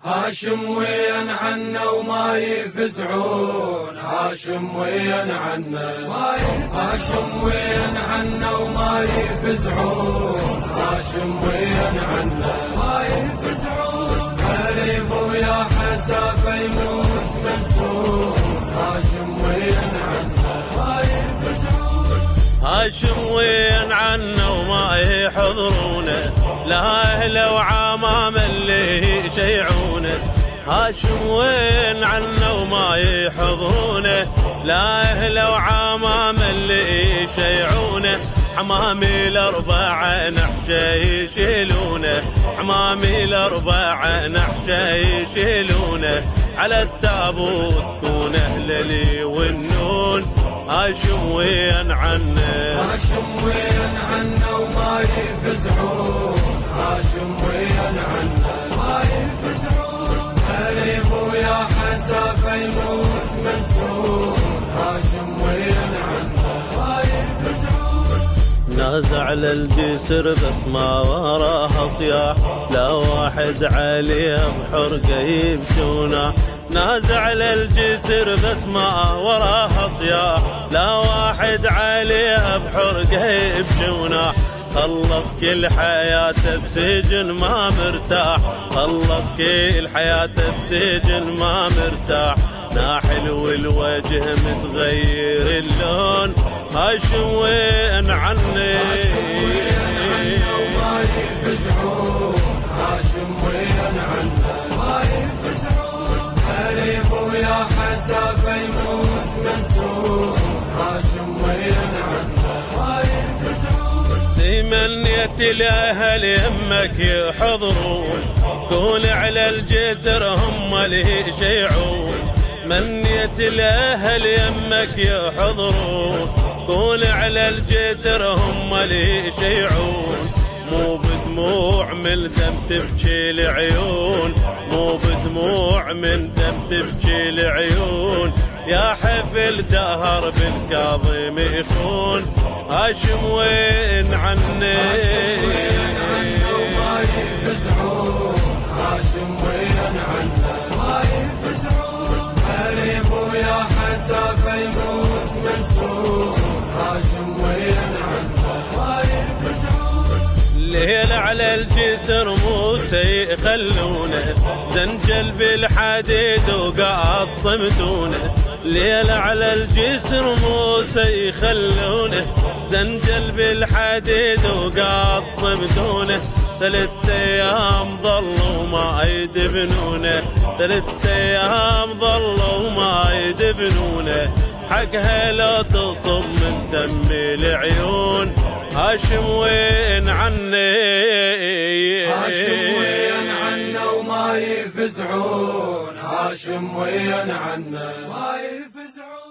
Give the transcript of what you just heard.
هاشم وين عنا وما يفزعون، هاشم وين عنا، هاشم وين عنا وما يفزعون، هاشم وين عنا ما يفزعون، قريب ويا حسافة يموت مفتون، هاشم وين عنا ما يفزعون، هاشم وين عنا وما يحضرونه، لا أهل وعمام اللي يشيعونه، هاشم وين عنا وما يحضرونه، لا أهل وعمام اللي يشيعونه، حمامي الأربعة نحشة يشيلونه، حمامي الأربعة نحشة يشيلونه، على التابوت كون أهللي والنون، هاشم وين عنا، هاشم وين عنا وما يفزعون، هاشم وين عنا ما يفزعون، قريب ويا حسافة يموت مفتون، هاشم وين عنا ما يفزعون، نازع للجسر بس ما وراها صياح، لا واحد عليه بحرقه يمشونه، نازع للجسر بس ما وراها صياح، لا واحد عليه بحرقه يمشونه، خلص كل حياته بسجن ما مرتاح، خلص كل حياته بسجن ما مرتاح، ناحل والوجه متغير اللون، هاشم وين عني، هاشم وين عنا وما يفزعون، هاشم وين عنا ما يفزعون، قريب ويا حسافة يموت مفتون، هاشم وين عنا ما يفزعون، تمنيت الأهل يمك يحضرون، كون على الجسر هم اللي يشيعون، منيت الأهل يمك يحضرون، كون على الجسر هم اللي يشيعون، مو بدموع من دم تبكي العيون، مو بدموع من دم تبكي العيون، يا حفل دهر بالكاظم يخون، هاشم وين عني، هاشم وين عنا وما يفزعون، هاشم وين عنا ما يفزعون، قريب ويا حسافة يموت مفتون، هاشم وين عنا ما يفزعون، الليل على الجسر موسى يخلونه، زنجل بالحديد وقاصمتونه، الليل على الجسر موسى يخلونه، زنجل بالحديد وقاصمتونه، 3 أيام ظلوا ما يدفنونه، 3 أيام ظلوا ما يدفنونه، حقها لا تصب من دم العيون، هاشم وين عني، هاشم وين عنا وما يفزعون، هاشم وين عنا ما يفزعون.